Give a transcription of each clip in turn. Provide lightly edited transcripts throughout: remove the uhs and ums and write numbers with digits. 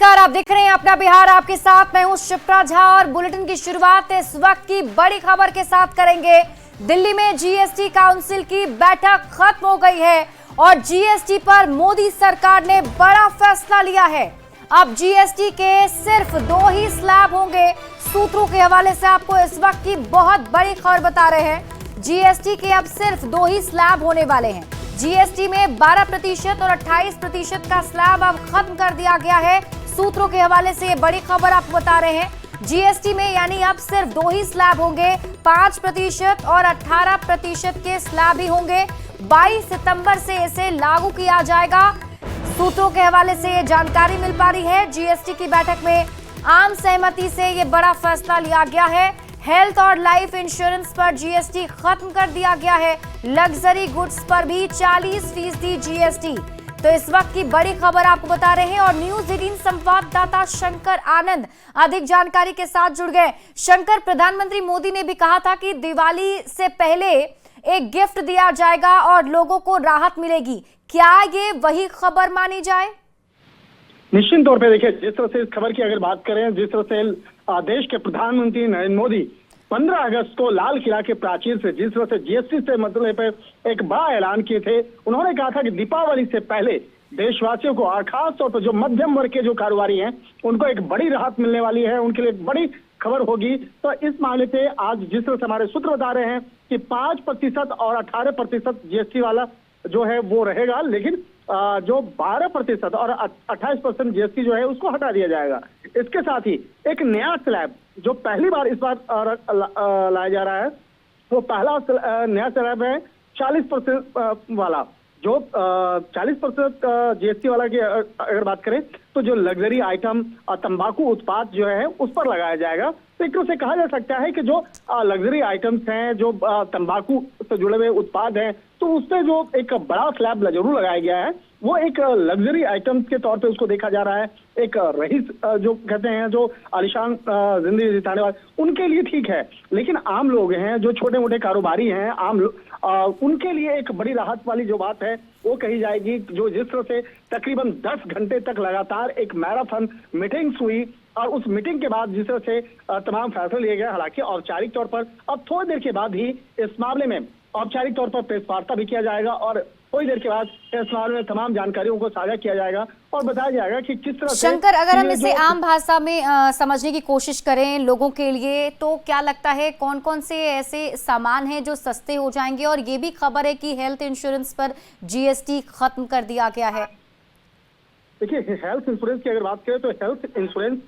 नमस्कार, आप देख रहे हैं अपना बिहार। आपके साथ मैं हूं शिप्रा झा और बुलेटिन की शुरुआत इस वक्त की बड़ी खबर के साथ करेंगे। दिल्ली में जीएसटी काउंसिल की बैठक खत्म हो गई है और जीएसटी पर मोदी सरकार ने बड़ा फैसला लिया है। अब जीएसटी के सिर्फ 2 ही स्लैब होंगे। सूत्रों के हवाले से आपको इस वक्त की बहुत बड़ी खबर बता रहे हैं। जीएसटी के अब सिर्फ 2 ही स्लैब होने वाले हैं। जीएसटी में 12% और 28% का स्लैब अब खत्म कर दिया गया है। सूत्रों के हवाले से ये बड़ी खबर आपको बता रहे हैं। जीएसटी में यानी अब सिर्फ 2 ही स्लैब होंगे, 5% और 18% के स्लैब ही होंगे। 22 सितंबर से इसे लागू किया जाएगा। सूत्रों के हवाले से ये जानकारी मिल पा रही है। जीएसटी की बैठक में आम सहमति से ये बड़ा फैसला लिया गया है। हेल्थ और लाइफ इंश्योरेंस पर जीएसटी खत्म कर दिया गया है। लग्जरी गुड्स पर भी 40% जीएसटी। तो इस वक्त की बड़ी खबर आपको बता रहे हैं और न्यूज 18 संवाददाता शंकर आनंद अधिक जानकारी के साथ जुड़ गए। शंकर, प्रधानमंत्री मोदी ने भी कहा था कि दिवाली से पहले एक गिफ्ट दिया जाएगा और लोगों को राहत मिलेगी। क्या ये वही खबर मानी जाए? निश्चित तौर पे देखिए, जिस तरह से इस खबर की अगर बात करें, जिस तरह से देश के प्रधानमंत्री नरेंद्र मोदी 15 अगस्त को लाल किला के प्राचीर से जिस तरह से जीएसटी से मतलब पे एक बड़ा ऐलान किए थे, उन्होंने कहा था कि दीपावली से पहले देशवासियों को और खास तौर पर जो मध्यम वर्ग के जो कारोबारी हैं उनको एक बड़ी राहत मिलने वाली है, उनके लिए एक बड़ी खबर होगी। तो इस मामले से आज जिस तरह से हमारे सूत्र बता रहे हैं कि 5% और 18% जीएसटी वाला जो है वो रहेगा, लेकिन जो 12% और 28% जीएसटी जो है उसको हटा दिया जाएगा। इसके साथ ही एक नया स्लैब जो पहली बार इस बार लाया जा रहा है, वो पहला नया स्लैब है 40% वाला। जो 40% जीएसटी वाला की अगर बात करें तो जो लग्जरी आइटम और तंबाकू उत्पाद जो है उस पर लगाया जाएगा। तो एक तरह से कहा जा सकता है कि जो लग्जरी आइटम्स हैं, जो तंबाकू से जुड़े हुए उत्पाद हैं, तो उस पर जो एक बड़ा स्लैब जरूर लगाया गया है, वो एक लग्जरी आइटम्स के तौर पे उसको देखा जा रहा है। एक रईस जो कहते हैं, जो आलिशान जिंदगी जिताने वाले, उनके लिए ठीक है, लेकिन आम लोग हैं, जो छोटे मोटे कारोबारी हैं, उनके लिए एक बड़ी राहत वाली जो बात है वो कही जाएगी। जो जिस तरह से तकरीबन 10 घंटे तक लगातार एक मैराथन मीटिंग्स हुई और उस मीटिंग के बाद जिस तरह से तमाम फैसले लिए गए, हालांकि औपचारिक तौर पर अब थोड़ी देर के बाद ही इस मामले में औपचारिक तौर पर प्रेस वार्ता भी किया जाएगा और थोड़ी देर के बाद इस मामले में तमाम जानकारियों को साझा किया जाएगा और बताया जाएगा कि किस तरह से। शंकर, अगर हम इसे आम भाषा में समझने की कोशिश करें लोगों के लिए, तो क्या लगता है कौन कौन से ऐसे सामान हैं जो सस्ते हो जाएंगे? और ये भी खबर है कि हेल्थ इंश्योरेंस पर जीएसटी खत्म कर दिया गया है। देखिए, हेल्थ इंश्योरेंस की अगर बात करें तो हेल्थ इंश्योरेंस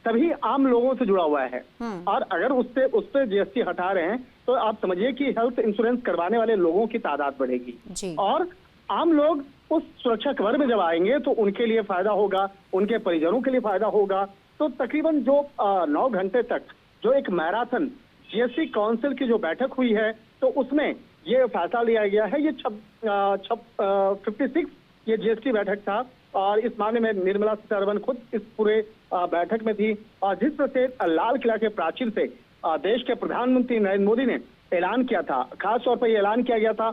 सभी आम लोगों से जुड़ा हुआ है और अगर उस पर जीएसटी हटा रहे हैं तो आप समझिए कि हेल्थ इंश्योरेंस करवाने वाले लोगों की तादाद बढ़ेगी और आम लोग उस सुरक्षा कवर में जब आएंगे तो उनके लिए फायदा होगा, उनके परिजनों के लिए फायदा होगा। तो तकरीबन जो 9 घंटे तक जो एक मैराथन जीएसटी काउंसिल की जो बैठक हुई है, तो उसमें ये फैसला लिया गया है। ये 56 ये जीएसटी बैठक था और इस मामले में निर्मला सीतारमण खुद इस पूरे बैठक में थी। और जिस तरह से लाल किला के प्राचीर से देश के प्रधानमंत्री नरेंद्र मोदी ने ऐलान किया था, खास तौर पर यह ऐलान किया गया था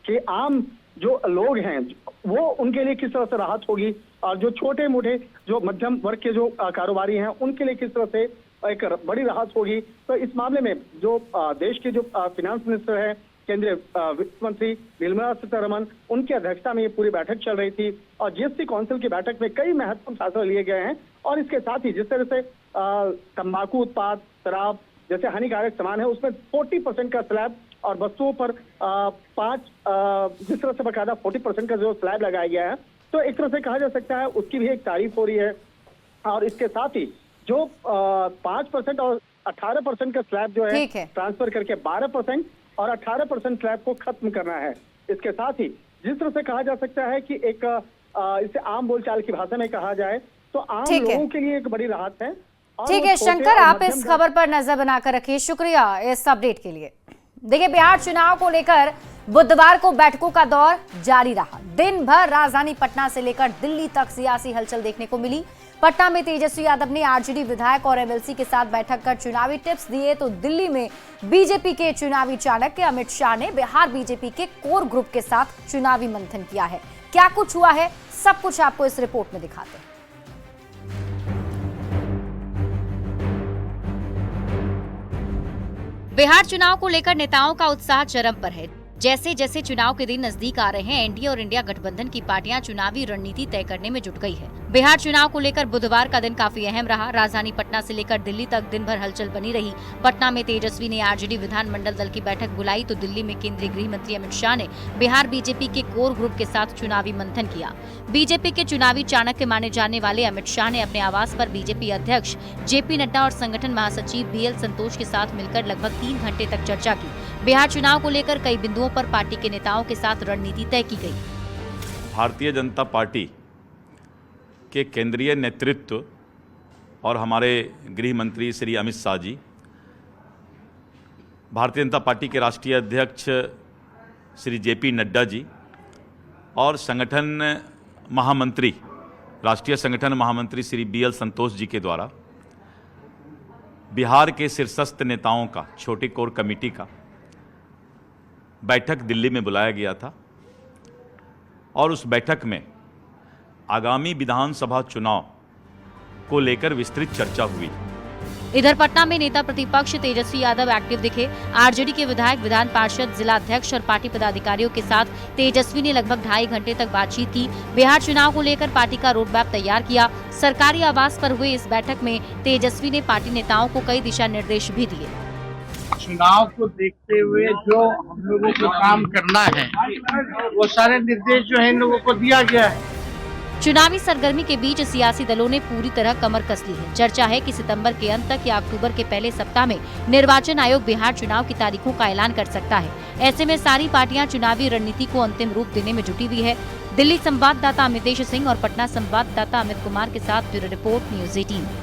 कि आम जो लोग हैं वो उनके लिए किस तरह से राहत होगी और जो छोटे मोटे जो मध्यम वर्ग के जो कारोबारी हैं उनके लिए किस तरह से एक बड़ी राहत होगी। तो इस मामले में जो देश के जो फिनांस मिनिस्टर है, केंद्रीय वित्त मंत्री निर्मला सीतारमण, उनकी अध्यक्षता में ये पूरी बैठक चल रही थी और जीएसटी काउंसिल की बैठक में कई महत्वपूर्ण फैसले लिए गए हैं। और इसके साथ ही जिस तरह से तंबाकू उत्पाद, शराब जैसे हानिकारक सामान है उसमें 40% का स्लैब और वस्तुओं पर जिस तरह से बकायदा 40% का जो स्लैब लगाया गया है, तो एक तरह से कहा जा सकता है उसकी भी एक तारीफ हो रही है। और इसके साथ ही जो 5% और 18% का स्लैब जो है ट्रांसफर करके 12% और 18% स्लैब को खत्म करना है। इसके साथ ही जिस तरह से कहा जा सकता है कि एक इसे आम बोलचाल की भाषा में कहा जाए तो आम लोगों के लिए एक बड़ी राहत है। ठीक है शंकर, आप इस खबर पर नजर बनाकर रखिए। शुक्रिया इस अपडेट के लिए। देखिए, बिहार चुनाव को लेकर बुधवार को बैठकों का दौर जारी रहा। दिन भर राजधानी पटना से लेकर दिल्ली तक सियासी हलचल देखने को मिली। पटना में तेजस्वी यादव ने आरजेडी विधायक और एमएलसी के साथ बैठक कर चुनावी टिप्स दिए, तो दिल्ली में बीजेपी के चुनावी चाणक्य अमित शाह ने बिहार बीजेपी के कोर ग्रुप के साथ चुनावी मंथन किया है। क्या कुछ हुआ है, सब कुछ आपको इस रिपोर्ट में दिखाते हैं। बिहार चुनाव को लेकर नेताओं का उत्साह चरम पर है। जैसे जैसे चुनाव के दिन नजदीक आ रहे हैं, एनडीए और इंडिया गठबंधन की पार्टियां चुनावी रणनीति तय करने में जुट गई है। बिहार चुनाव को लेकर बुधवार का दिन काफी अहम रहा। राजधानी पटना से लेकर दिल्ली तक दिन भर हलचल बनी रही। पटना में तेजस्वी ने आरजेडी विधानमंडल दल की बैठक बुलाई तो दिल्ली में केंद्रीय गृह मंत्री अमित शाह ने बिहार बीजेपी के कोर ग्रुप के साथ चुनावी मंथन किया। बीजेपी के चुनावी चाणक्य माने जाने वाले अमित शाह ने अपने आवास पर बीजेपी अध्यक्ष जेपी नड्डा और संगठन महासचिव बीएल संतोष के साथ मिलकर लगभग 3 घंटे तक चर्चा की। बिहार चुनाव को लेकर कई बिंदुओं पर पार्टी के नेताओं के साथ रणनीति तय की गई। भारतीय जनता पार्टी के केंद्रीय नेतृत्व और हमारे गृह मंत्री श्री अमित शाह जी, भारतीय जनता पार्टी के राष्ट्रीय अध्यक्ष श्री जेपी नड्डा जी और संगठन महामंत्री, राष्ट्रीय संगठन महामंत्री श्री बीएल संतोष जी के द्वारा बिहार के शीर्षस्थ नेताओं का, छोटी कोर कमेटी का बैठक दिल्ली में बुलाया गया था और उस बैठक में आगामी विधानसभा चुनाव को लेकर विस्तृत चर्चा हुई। इधर पटना में नेता प्रतिपक्ष तेजस्वी यादव एक्टिव दिखे। आरजेडी के विधायक, विधान पार्षद, जिला अध्यक्ष और पार्टी पदाधिकारियों के साथ तेजस्वी ने लगभग 2.5 घंटे तक बातचीत की। बिहार चुनाव को लेकर पार्टी का रोड मैप तैयार किया। सरकारी आवास पर हुए इस बैठक में तेजस्वी ने पार्टी नेताओं को कई दिशा निर्देश भी दिए। चुनाव को देखते हुए जो हम लोगों को काम करना है, वो सारे निर्देश जो है इन लोगों को दिया गया है। चुनावी सरगर्मी के बीच सियासी दलों ने पूरी तरह कमर कस ली है। चर्चा है कि सितंबर के अंत तक या अक्टूबर के पहले सप्ताह में निर्वाचन आयोग बिहार चुनाव की तारीखों का ऐलान कर सकता है। ऐसे में सारी पार्टियां चुनावी रणनीति को अंतिम रूप देने में जुटी हुई है। दिल्ली संवाददाता अमितेश सिंह और पटना संवाददाता अमित कुमार के साथ ब्यूरो रिपोर्ट, न्यूज 18।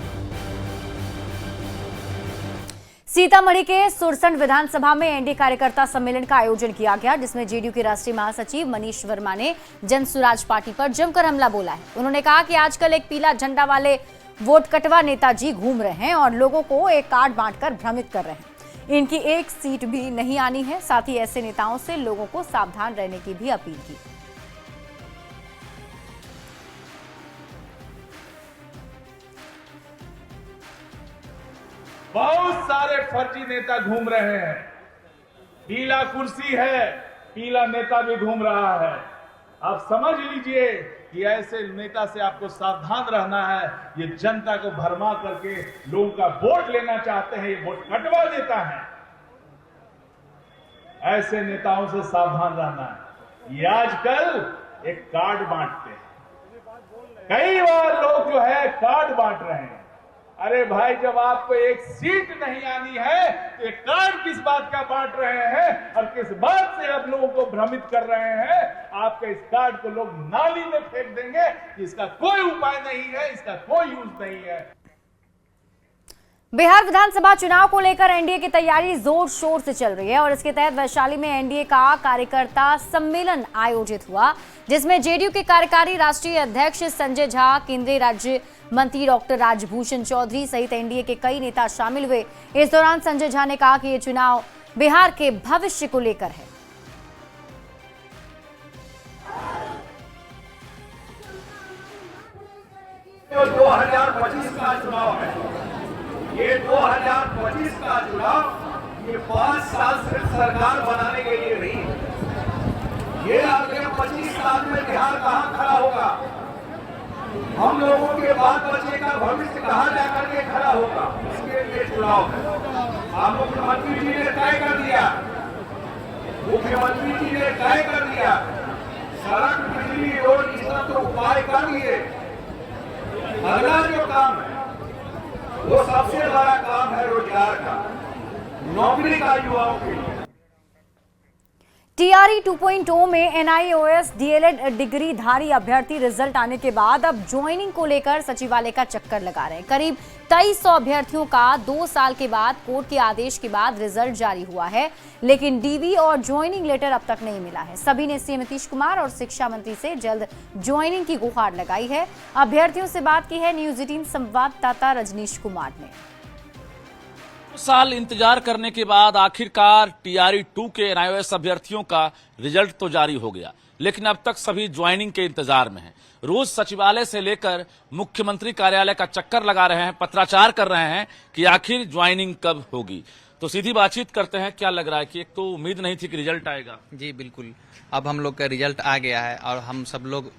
सीतामढ़ी के सुरसंड विधानसभा में एनडीए कार्यकर्ता सम्मेलन का आयोजन किया गया, जिसमें जेडीयू के राष्ट्रीय महासचिव मनीष वर्मा ने जनसुराज पार्टी पर जमकर हमला बोला है। उन्होंने कहा कि आजकल एक पीला झंडा वाले वोट कटवा नेताजी घूम रहे हैं और लोगों को एक कार्ड बांटकर भ्रमित कर रहे हैं। इनकी एक सीट भी नहीं आनी है। साथ ही ऐसे नेताओं से लोगों को सावधान रहने की भी अपील की। बहुत सारे फर्जी नेता घूम रहे हैं। पीला कुर्सी है, पीला नेता भी घूम रहा है। आप समझ लीजिए कि ऐसे नेता से आपको सावधान रहना है। ये जनता को भरमा करके लोगों का वोट लेना चाहते हैं, ये वोट कटवा देता है। ऐसे नेताओं से सावधान रहना है। ये आजकल एक कार्ड बांटते हैं। कई बार लोग जो है कार्ड बांट रहे हैं। अरे भाई, जब आपको एक सीट नहीं आनी है तो एक कार्ड किस बात का बांट रहे हैं और किस बात से आप लोगों को भ्रमित कर रहे हैं? आपके इस कार्ड को लोग नाली में फेंक देंगे। इसका कोई उपाय नहीं है, इसका कोई यूज नहीं है। बिहार विधानसभा चुनाव को लेकर एनडीए की तैयारी जोर शोर से चल रही है और इसके तहत वैशाली में एनडीए का कार्यकर्ता सम्मेलन आयोजित हुआ, जिसमें जेडीयू के कार्यकारी राष्ट्रीय अध्यक्ष संजय झा, केंद्रीय राज्य मंत्री डॉक्टर राजभूषण चौधरी सहित एनडीए के कई नेता शामिल हुए। इस दौरान संजय झा ने कहा कि ये चुनाव बिहार के भविष्य को लेकर है। जो 2025 का चुनाव है, ये 2025 का चुनाव ये 5 साल सिर्फ सरकार बनाने के लिए नहीं है। ये अगले 25 साल में बिहार कहां खड़ा होगा, हम लोगों के बाद बच्चे का भविष्य कहां जाकर के खड़ा होगा, इसके लिए चुनाव है। आप मुख्यमंत्री जी ने तय कर दिया, मुख्यमंत्री जी ने तय कर दिया, सड़क, बिजली, रोड, इस तरह तो उपाय कर लिए। अगला जो काम है वो सबसे बड़ा काम है रोजगार का, नौकरी का युवाओं के लिए। टीआरई 2.0 में एनआईओएस डीएलएड डिग्री धारी अभ्यर्थी रिजल्ट आने के बाद अब ज्वाइनिंग को लेकर सचिवालय का चक्कर लगा रहे हैं। करीब 2300 अभ्यर्थियों का 2 साल के बाद कोर्ट के आदेश के बाद रिजल्ट जारी हुआ है, लेकिन डीवी और ज्वाइनिंग लेटर अब तक नहीं मिला है। सभी ने सीएम नीतीश कुमार और शिक्षा मंत्री से जल्द ज्वाइनिंग की गुहार लगाई है। अभ्यर्थियों से बात की है न्यूज 18 संवाददाता रजनीश कुमार ने। साल इंतजार करने के बाद आखिरकार टीआरई 2 के एनआईओएस अभ्यर्थियों का रिजल्ट तो जारी हो गया, लेकिन अब तक सभी ज्वाइनिंग के इंतजार में हैं। रोज सचिवालय से लेकर मुख्यमंत्री कार्यालय का चक्कर लगा रहे हैं, पत्राचार कर रहे हैं कि आखिर ज्वाइनिंग कब होगी। तो सीधी बातचीत करते हैं, क्या लग रहा है कि एक तो उम्मीद नहीं थी कि रिजल्ट आएगा। जी बिल्कुल, अब हम लोग का रिजल्ट आ गया है और हम सब लोग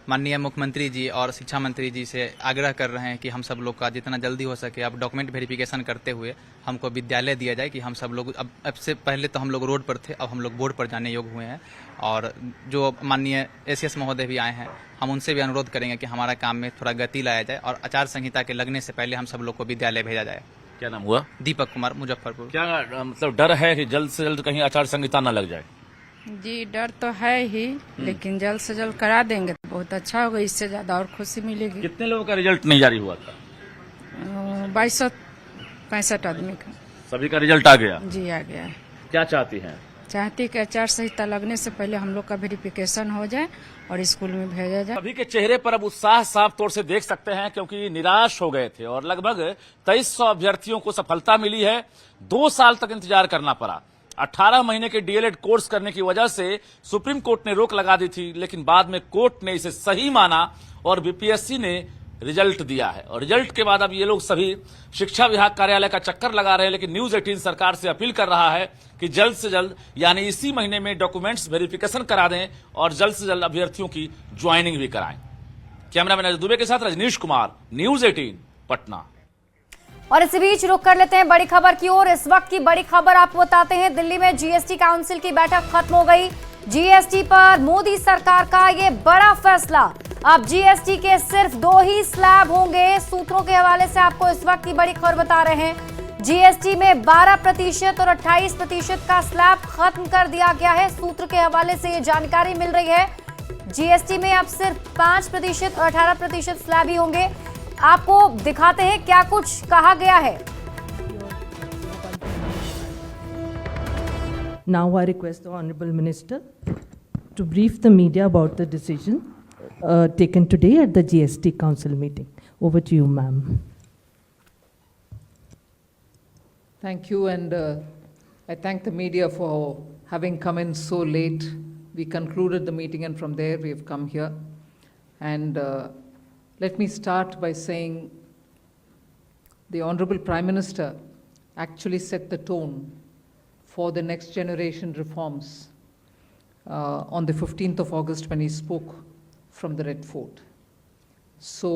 माननीय मुख्यमंत्री जी और शिक्षा मंत्री जी से आग्रह कर रहे हैं कि हम सब लोग का जितना जल्दी हो सके अब डॉक्यूमेंट वेरिफिकेशन करते हुए हमको विद्यालय दिया जाए कि हम सब लोग अब से पहले तो हम लोग रोड पर थे, अब हम लोग बोर्ड पर जाने योग्य हुए हैं। और जो माननीय एसीएस महोदय भी आए हैं, हम उनसे भी अनुरोध करेंगे कि हमारा काम में थोड़ा गति लाया जाए और आचार संहिता के लगने से पहले हम सब लोग को विद्यालय भेजा जाए। क्या नाम हुआ? दीपक कुमार, मुजफ्फरपुर। क्या मतलब डर है कि जल्द से जल्द कहीं आचार संहिता न लग जाए? जी डर तो है ही, लेकिन जल्द से जल्द करा देंगे तो बहुत अच्छा होगा, इससे ज्यादा और खुशी मिलेगी। कितने लोगों का रिजल्ट नहीं जारी हुआ था? 2265 आदमी का। सभी का रिजल्ट आ गया? जी आ गया है। क्या चाहती हैं? चाहती कि आचार संहिता लगने से पहले हम लोग का वेरिफिकेशन हो जाए और स्कूल में भेजा जाए। सभी के चेहरे पर अब उत्साह साफ तौर से देख सकते हैं, क्योंकि निराश हो गए थे और लगभग 2300 अभ्यर्थियों को सफलता मिली है। 2 साल तक इंतजार करना पड़ा। 18 महीने के डीएलएड कोर्स करने की वजह से सुप्रीम कोर्ट ने रोक लगा दी थी, लेकिन बाद में कोर्ट ने इसे सही माना और बीपीएससी ने रिजल्ट दिया है। और रिजल्ट के बाद अब ये लोग सभी शिक्षा विभाग कार्यालय का चक्कर लगा रहे हैं, लेकिन न्यूज 18 सरकार से अपील कर रहा है कि जल्द से जल्द यानी इसी महीने में डॉक्यूमेंट्स वेरिफिकेशन करा दें और जल्द से जल्द अभ्यर्थियों की ज्वाइनिंग भी कराएं। कैमरामैन अजय दुबे के साथ रजनीश कुमार, न्यूज 18 पटना। और इसी बीच रुक कर लेते हैं बड़ी खबर की ओर। इस वक्त की बड़ी खबर आपको बताते हैं, दिल्ली में जीएसटी काउंसिल की बैठक खत्म हो गई। जीएसटी पर मोदी सरकार का ये बड़ा फैसला। अब जीएसटी के सिर्फ 2 ही स्लैब होंगे। सूत्रों के हवाले से आपको इस वक्त की बड़ी खबर बता रहे हैं। जीएसटी में 12% और 28% का स्लैब खत्म कर दिया गया है। सूत्र के हवाले से ये जानकारी मिल रही है। जीएसटी में अब सिर्फ 5% और 18% स्लैब ही होंगे। आपको दिखाते हैं क्या कुछ कहा गया है। Now I request the Honorable Minister to brief the media about the decision taken today at the GST Council meeting. Over to you, ma'am. Thank you, and I thank the media for having come in so late. We concluded the meeting, and from there we have come here. And let me start by saying the Honorable Prime Minister actually set the tone for the next generation reforms on the 15th of August when he spoke from the Red Fort. So,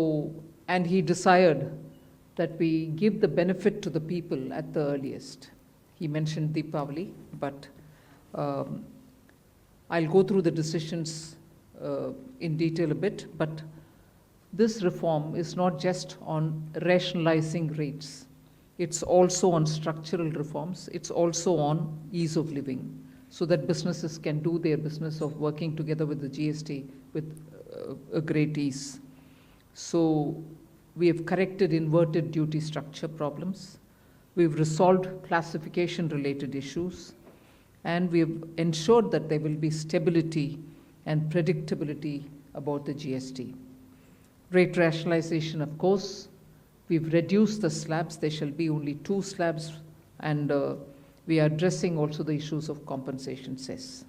and he desired that we give the benefit to the people at the earliest. He mentioned Deepavali, but I'll go through the decisions in detail a bit, but this reform is not just on rationalizing rates. It's also on structural reforms. It's also on ease of living, so that businesses can do their business of working together with the GST with a great ease. So we have corrected inverted duty structure problems. We've resolved classification related issues, and we have ensured that there will be stability and predictability about the GST. Rate rationalization, of course. We've reduced the slabs. There shall be only 2 slabs, and we are addressing also the issues of compensation cess.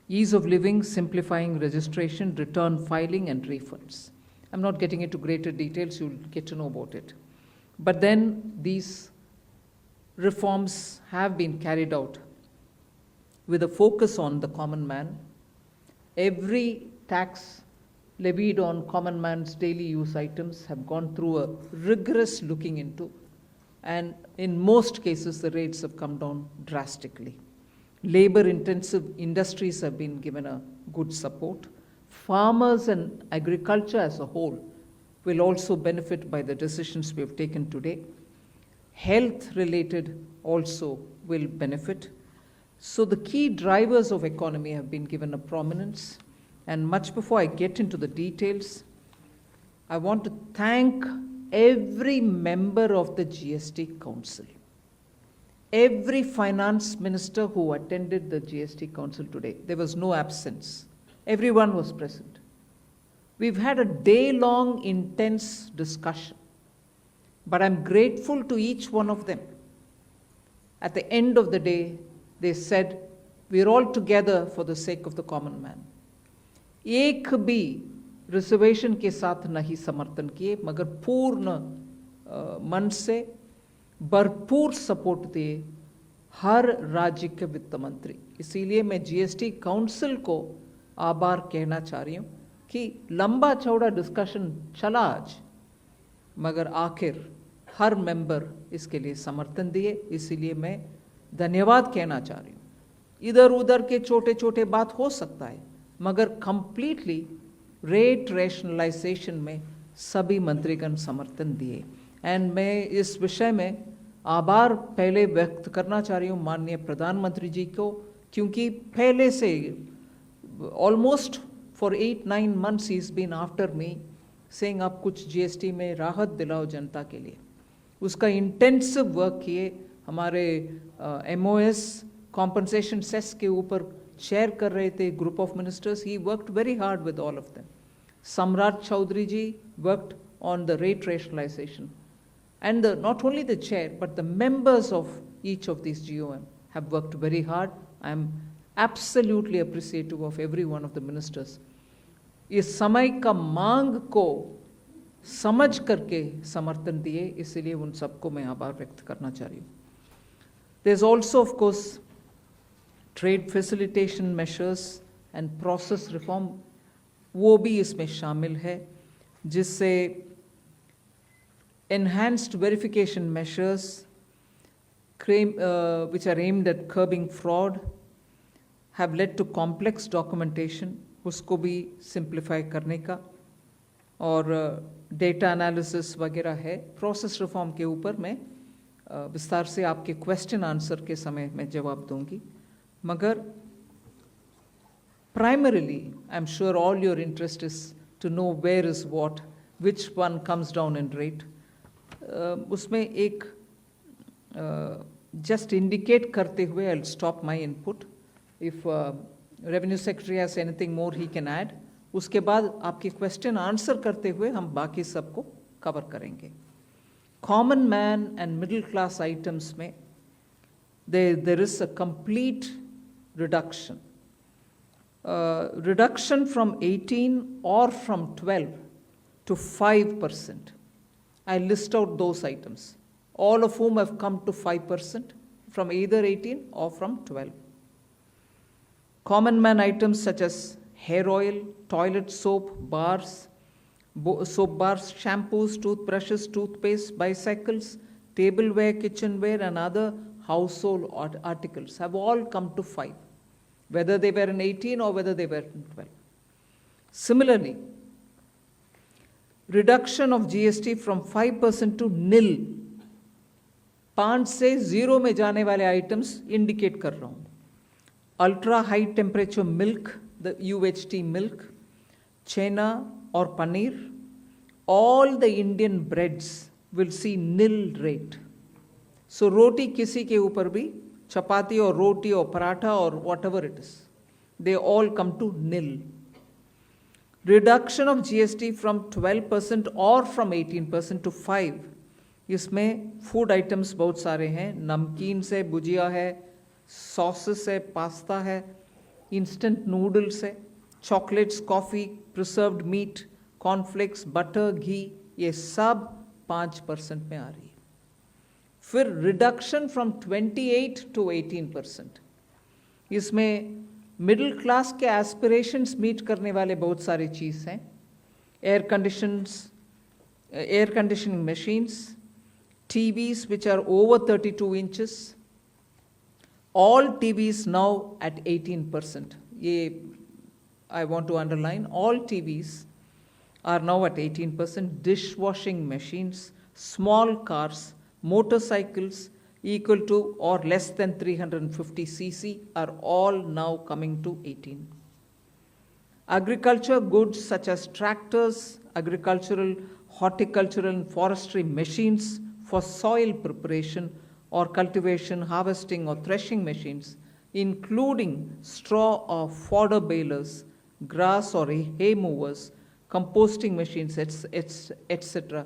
Ease of living, simplifying registration, return filing, and refunds. I'm not getting into greater details. You'll get to know about it. But then these reforms have been carried out with a focus on the common man. Every tax levied on common man's daily use items have gone through a rigorous looking into, and in most cases the rates have come down drastically. Labor intensive industries have been given a good support. Farmers and agriculture as a whole will also benefit by the decisions we have taken today. Health related also will benefit. So the key drivers of economy have been given a prominence. And much before I get into the details, I want to thank every member of the GST Council, every finance minister who attended the GST Council today. There was no absence. Everyone was present. We've had a day-long intense discussion, but I'm grateful to each one of them. At the end of the day, they said, we're all together for the sake of the common man. एक भी reservation के साथ नहीं समर्थन किए, मगर पूर्ण मन से भरपूर सपोर्ट दिए हर राज्य के वित्त मंत्री। इसीलिए मैं जीएसटी काउंसिल को आभार कहना चाह रही हूँ कि लंबा चौड़ा डिस्कशन चला आज, मगर आखिर हर मेंबर इसके लिए समर्थन दिए, इसीलिए मैं धन्यवाद कहना चाह रही हूँ। इधर उधर के छोटे छोटे बात हो सकता है, मगर कंप्लीटली रेट रैशनलाइजेशन में सभी मंत्रीगण समर्थन दिए। एंड मैं इस विषय में आभार पहले व्यक्त करना चाह रही हूँ माननीय प्रधानमंत्री जी को, क्योंकि पहले से almost for 8-9 months he is been after me saying आप कुछ जीएसटी में राहत दिलाओ जनता के लिए। उसका इंटेंसिव वर्क किए। हमारे MOS कॉम्पनसेशन सेस के ऊपर शेयर कर रहे थे group of ministers. He worked very hard with all of them. Samrat Chaudhary ji worked on the rate rationalisation, and not only the chair but the members of each of these GOM have worked very hard. I am absolutely appreciative of every one of the ministers. इस समय का मांग को समझ करके समर्थन दिए, इसलिए उन सबको मैं आभार व्यक्त करना चाह रही हूँ। There is also of course trade facilitation measures and process reform, वो भी इसमें शामिल है, जिससे enhanced verification measures which are aimed at curbing fraud have led to complex documentation, उसको भी simplify करने का, और data analysis वगैरह है। process reform के ऊपर मैं विस्तार से आपके question answer के समय में जवाब दूंगी, मगर primarily I'm sure all your interest is to know where is what, which one comes down in rate. उसमें एक जस्ट इंडिकेट करते हुए I will stop my input. If revenue secretary has anything more he can add. उसके बाद आपके question answer करते हुए हम बाकी सबको कवर करेंगे। Common man and middle class items में there is a complete reduction, reduction from 18 और from 12 to 5%. I list out those items, all of whom have come to 5% from either 18 or from 12. Common man items such as hair oil, toilet soap, bars, shampoos, toothbrushes, toothpaste, bicycles, tableware, kitchenware, and other household articles have all come to 5, whether they were in 18 or whether they were in 12. Similarly, reduction of GST from 5% to nil, 5 से 0 में जाने वाले items indicate कर रहा हूं। Ultra high temperature milk, the UHT milk, chhena और paneer, all the Indian breads will see nil rate. So रोटी किसी के ऊपर भी, चपाती और रोटी और पराठा और whatever it is, they all come to nil. Reduction of GST from 12% or from 18% to 5, इसमें फूड आइटम्स बहुत सारे हैं। नमकीन से भुजिया है, सॉसेस है, पास्ता है, इंस्टेंट नूडल्स है, chocolates, coffee, preserved meat, cornflakes, butter, ghee, ये सब 5% में आ रही है। फिर रिडक्शन फ्रॉम 28 to 18%, इसमें मिडिल क्लास के एस्पिरेशंस मीट करने वाले बहुत सारी चीज़ हैं। Air conditioning machines, TVs which are over 32 inches, all TVs now at 18%. ये I want to underline, all TVs are now at 18%. Dishwashing machines, small cars, motorcycles equal to or less than 350 cc are all now coming to 18. Agriculture goods such as tractors, agricultural, horticultural and forestry machines for soil preparation or cultivation, harvesting or threshing machines, including straw or fodder balers, grass or hay movers, composting machines, etc.,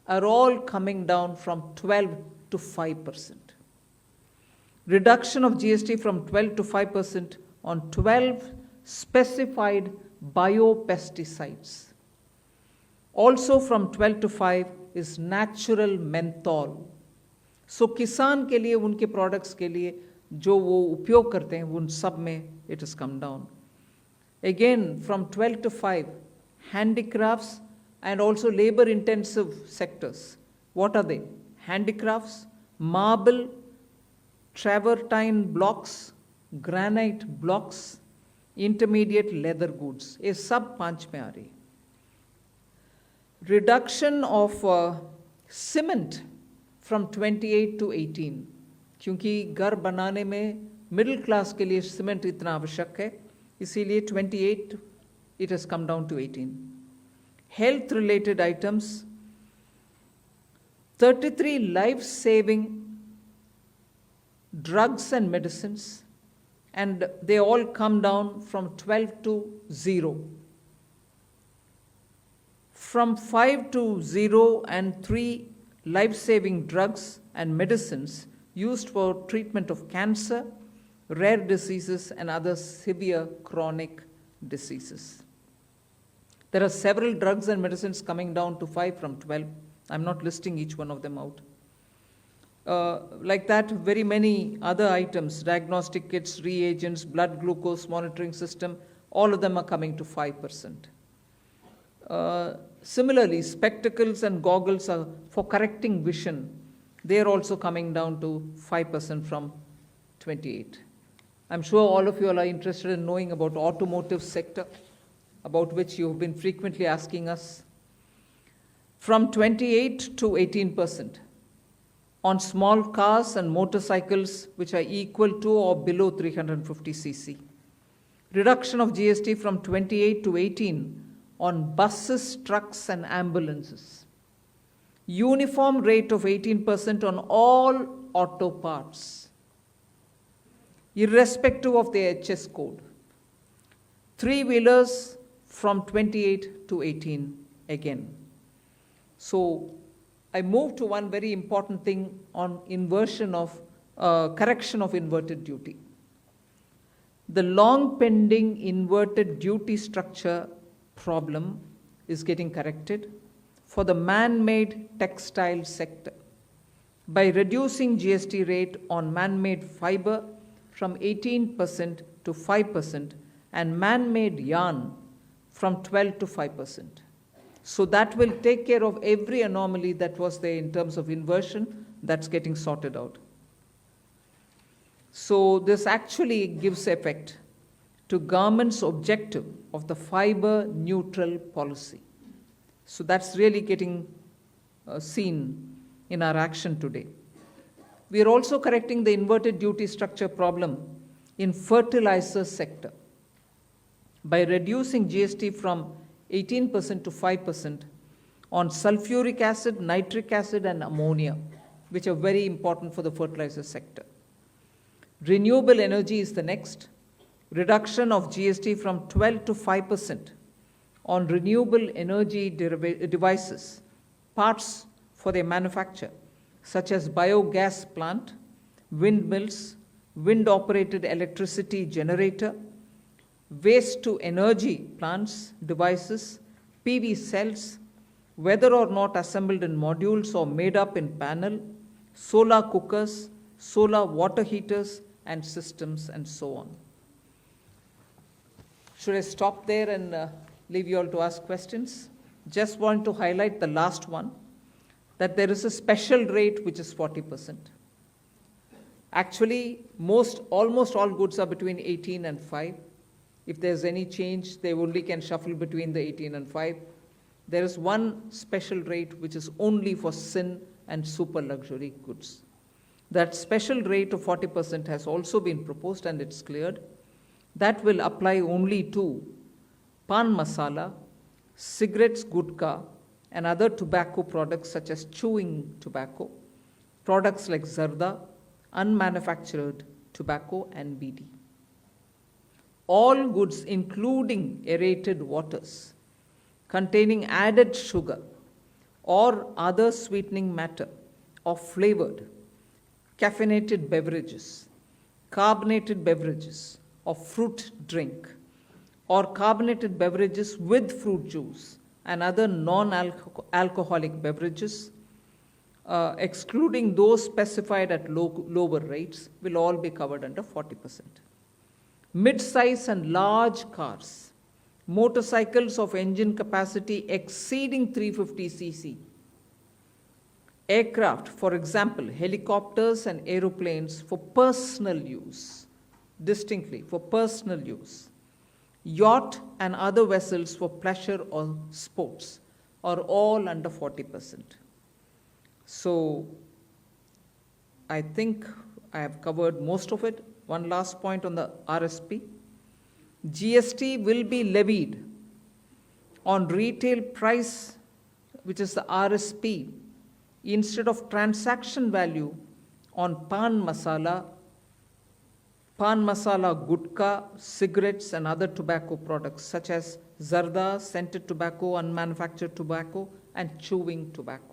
are all coming down from 12 to 5%. Reduction of GST from 12 to 5% on 12 specified biopesticides. Also from 12 to 5 is natural menthol. सो किसान के लिए, उनके products के लिए जो वो उपयोग करते हैं, उन सब में it is come down. Again, from 12 to 5, handicrafts and also labor intensive sectors. What are they? Handicrafts, marble, travertine blocks, granite blocks, intermediate leather goods. ये सब 5 में आ रही. Reduction of cement from 28 to 18. क्योंकि घर बनाने में मिडिल क्लास के लिए सीमेंट इतना आवश्यक है, इसीलिए 28 it has come down to 18. Health related items, 33 life saving drugs and medicines, and they all come down from 12 to 0. From 5 to 0 and 3 life saving drugs and medicines used for treatment of cancer, rare diseases and other severe chronic diseases. There are several drugs and medicines coming down to 5 from 12. I'm not listing each one of them out. Like that, very many other items, diagnostic kits, reagents, blood glucose monitoring system, all of them are coming to 5%. Similarly, spectacles and goggles are for correcting vision. They are also coming down to 5% from 28. I'm sure all of you all are interested in knowing about automotive sector, about which you have been frequently asking us. From 28 to 18% on small cars and motorcycles which are equal to or below 350 cc. Reduction of GST from 28 to 18 on buses, trucks and ambulances. Uniform rate of 18% on all auto parts, irrespective of the HS code. 3-wheelers from 28 to 18 again. So I move to one very important thing on inversion of correction of inverted duty. The long pending inverted duty structure problem is getting corrected for the man-made textile sector by reducing GST rate on man-made fiber from 18% to 5% and man-made yarn from 12 to 5%. So that will take care of every anomaly that was there in terms of inversion that's getting sorted out. So this actually gives effect to government's objective of the fiber neutral policy. So that's really getting seen in our action today. We are also correcting the inverted duty structure problem in fertilizer sector by reducing GST from 18% to 5% on sulfuric acid, nitric acid and ammonia, which are very important for the fertilizer sector. Renewable energy is the next. Reduction of GST from 12 to 5% on renewable energy devices, parts for their manufacture, such as biogas plant, windmills, wind-operated electricity generator, waste-to-energy plants, devices, PV cells, whether or not assembled in modules or made up in panel, solar cookers, solar water heaters, and systems, and so on. Should I stop there and leave you all to ask questions? Just want to highlight the last one, that there is a special rate which is 40%. Actually, almost all goods are between 18 and 5. If there's any change, they only can shuffle between the 18 and 5. There is one special rate which is only for sin and super luxury goods. That special rate of 40% has also been proposed and it's cleared. That will apply only to pan masala, cigarettes, gutka, and other tobacco products such as chewing tobacco, products like zarda, unmanufactured tobacco, and BD. All goods, including aerated waters, containing added sugar or other sweetening matter or flavored, caffeinated beverages, carbonated beverages, or fruit drink, or carbonated beverages with fruit juice and other non-alcoholic beverages, excluding those specified at lower rates, will all be covered under 40%. Mid-size and large cars, motorcycles of engine capacity exceeding 350 cc, aircraft, for example, helicopters and aeroplanes for personal use, distinctly for personal use, yacht and other vessels for pleasure or sports are all under 40%. So I think I have covered most of it. One last point on the RSP. GST will be levied on retail price, which is the RSP, instead of transaction value on pan masala, gutka, cigarettes and other tobacco products such as zarda, scented tobacco, unmanufactured tobacco and chewing tobacco.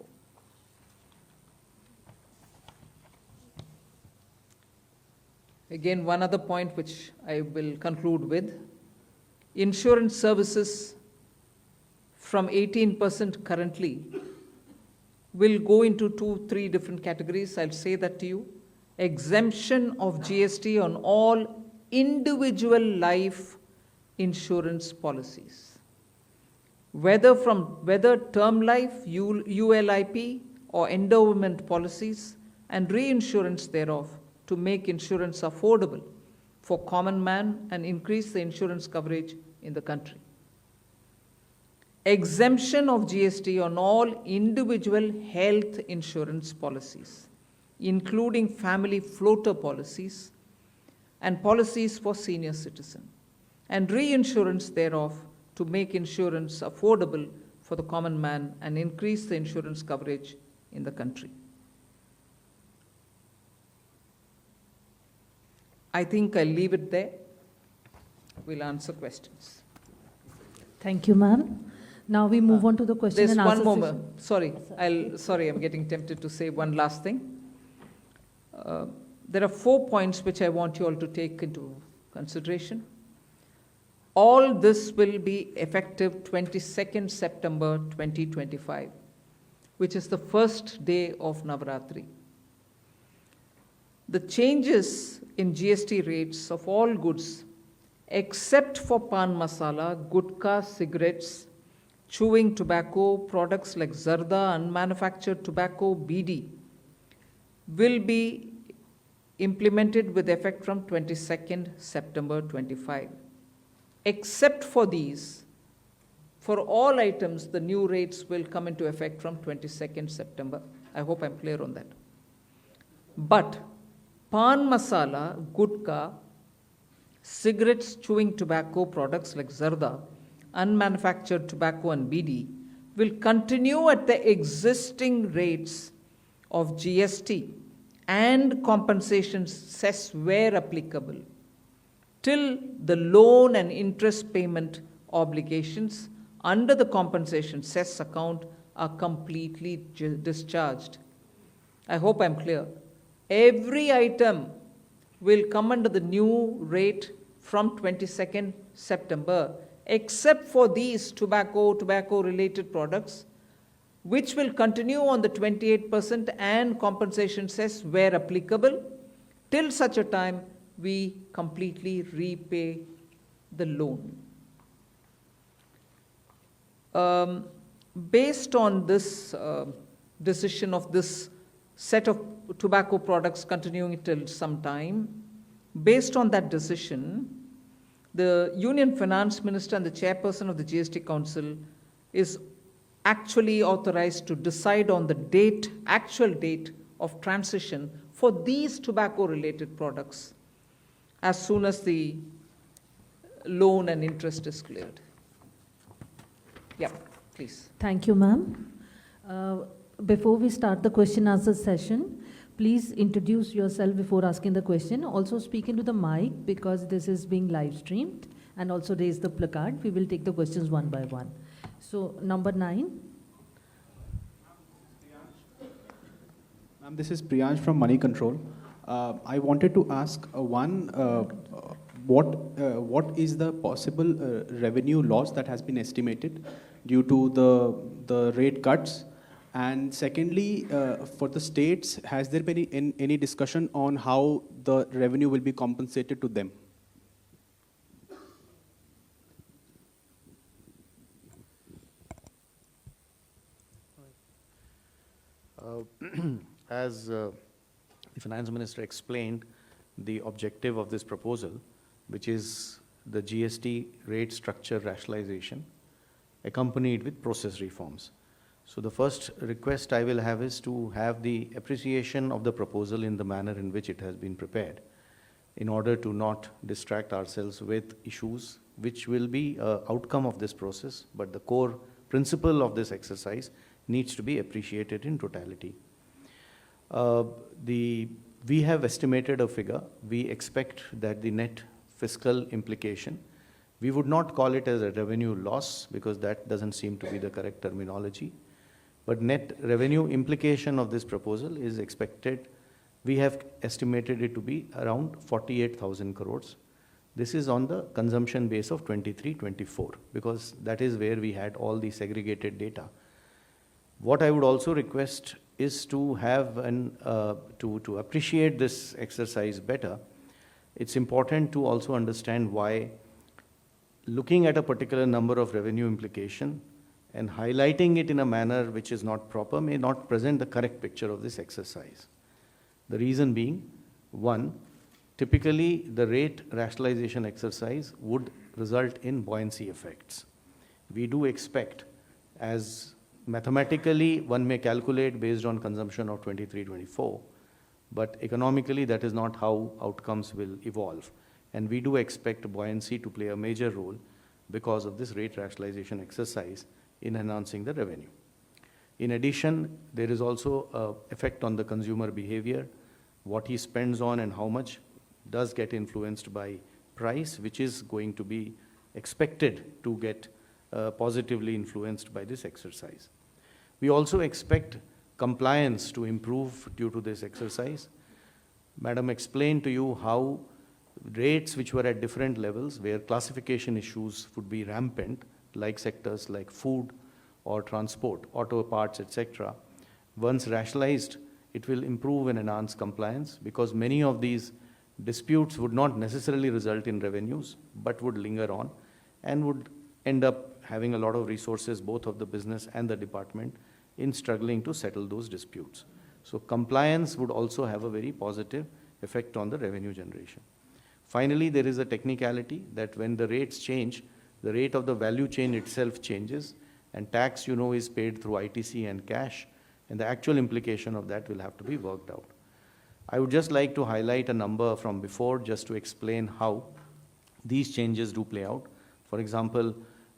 Again, one other point which I will conclude with. Insurance services from 18% currently will go into 2-3 different categories. I'll say that to you. Exemption of GST on all individual life insurance policies. Whether term life, ULIP or endowment policies and reinsurance thereof, to make insurance affordable for common man and increase the insurance coverage in the country. Exemption of GST on all individual health insurance policies, including family floater policies and policies for senior citizens, and reinsurance thereof to make insurance affordable for the common man and increase the insurance coverage in the country. I think I'll leave it there. We'll answer questions. Thank you, ma'am. Now we move on to the question There's and answer one more. session. Sorry, I'm getting tempted to say one last thing. There are 4 points which I want you all to take into consideration. All this will be effective 22nd September 2025, which is the first day of Navaratri. The changes in GST rates of all goods, except for pan masala, gutka, cigarettes, chewing tobacco, products like zarda, unmanufactured tobacco, BD, will be implemented with effect from 22nd September 25. Except for these, for all items, the new rates will come into effect from 22nd September. I hope I'm clear on that. But pan masala, gutka, cigarettes, chewing tobacco products like zarda, unmanufactured tobacco and BD will continue at the existing rates of GST and compensation cess where applicable till the loan and interest payment obligations under the compensation cess account are completely discharged. I hope I'm clear. Every item will come under the new rate from 22nd September, except for these tobacco-related products, which will continue on the 28% and compensation cess where applicable, till such a time we completely repay the loan. Based on this decision of this set of tobacco products continuing till some time, based on that decision, the Union Finance Minister and the Chairperson of the GST Council is actually authorized to decide on the actual date of transition for these tobacco-related products as soon as the loan and interest is cleared. Yeah, please. Thank you, ma'am. Before we start the question answer session, please introduce yourself before asking the question. Also speak into the mic because this is being live streamed, and also raise the placard. We will take the questions one by one. So, number 9. Ma'am, this is Priyansh from Money Control. I wanted to ask what is the possible revenue loss that has been estimated due to the rate cuts, And secondly, for the states, has there been any discussion on how the revenue will be compensated to them? As the Finance Minister explained, the objective of this proposal, which is the GST rate structure rationalization, accompanied with process reforms. So the first request I will have is to have the appreciation of the proposal in the manner in which it has been prepared, in order to not distract ourselves with issues which will be an outcome of this process, but the core principle of this exercise needs to be appreciated in totality. We have estimated a figure. We expect that the net fiscal implication, we would not call it as a revenue loss because that doesn't seem to be the correct terminology, but net revenue implication of this proposal is expected, we have estimated it to be around 48,000 crores. This is on the consumption base of 23-24 because that is where we had all the segregated data. What I would also request is to have to appreciate this exercise better. It's important to also understand why looking at a particular number of revenue implication and highlighting it in a manner which is not proper may not present the correct picture of this exercise. The reason being, one, typically the rate rationalization exercise would result in buoyancy effects. We do expect, as mathematically one may calculate based on consumption of 23-24, but economically that is not how outcomes will evolve. And we do expect buoyancy to play a major role because of this rate rationalization exercise in enhancing the revenue. In addition, there is also an effect on the consumer behavior. What he spends on and how much does get influenced by price, which is going to be expected to get positively influenced by this exercise. We also expect compliance to improve due to this exercise. Madam explained to you how rates which were at different levels, where classification issues would be rampant, like sectors like food or transport, auto parts, etc. Once rationalized, it will improve and enhance compliance because many of these disputes would not necessarily result in revenues, but would linger on and would end up having a lot of resources, both of the business and the department, in struggling to settle those disputes. So compliance would also have a very positive effect on the revenue generation. Finally, there is a technicality that when the rates change, the rate of the value chain itself changes, and tax, you know, is paid through ITC and cash, and the actual implication of that will have to be worked out. I would just like to highlight a number from before just to explain how these changes do play out. For example,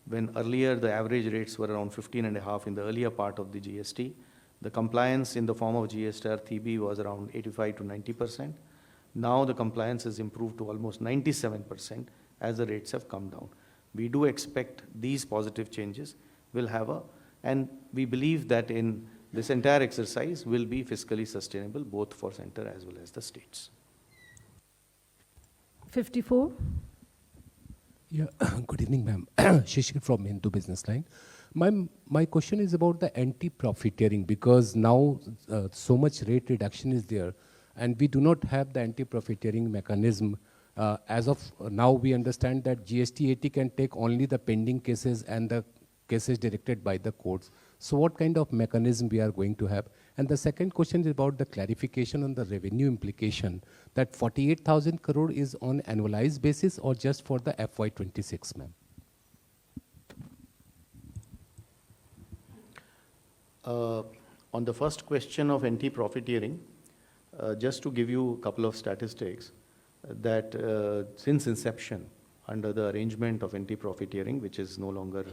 when earlier the average rates were around 15.5 in the earlier part of the GST, the compliance in the form of GSTR TB was around 85 to 90%. Now the compliance has improved to almost 97% as the rates have come down. We do expect these positive changes will have and we believe that in this entire exercise will be fiscally sustainable both for center as well as the states. 54. Yeah, good evening, ma'am. Shishir from Hindu Business Line. My question is about the anti-profiteering because now so much rate reduction is there and we do not have the anti-profiteering mechanism. As of now, we understand that GST-80 can take only the pending cases and the cases directed by the courts. So what kind of mechanism we are going to have? And the second question is about the clarification on the revenue implication, that 48,000 crore is on annualized basis or just for the FY26, ma'am? On the first question of anti-profiteering, just to give you a couple of statistics, that since inception, under the arrangement of anti-profiteering, which is no longer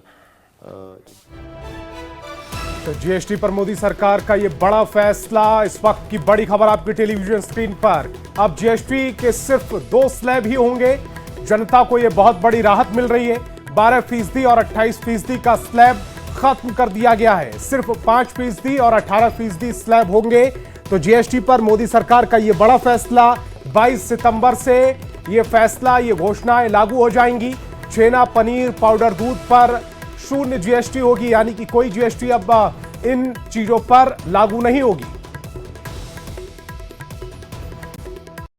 तो GST पर मोदी सरकार का ये बड़ा फैसला, इस वक्त की बड़ी खबर आपकी टेलीविजन स्क्रीन पर। अब जीएसटी के सिर्फ 2 स्लैब ही होंगे। जनता को ये बहुत बड़ी राहत मिल रही है। 12% और 28% का स्लैब खत्म कर दिया गया है। सिर्फ 5% और 18% स्लैब होंगे। तो जीएसटी पर मोदी सरकार का ये बड़ा फैसला, 22 सितंबर से ये फैसला, ये घोषणाएं लागू हो जाएंगी। छेना, पनीर, पाउडर दूध पर 0 जीएसटी होगी, यानी कि कोई जीएसटी अब इन चीजों पर लागू नहीं होगी।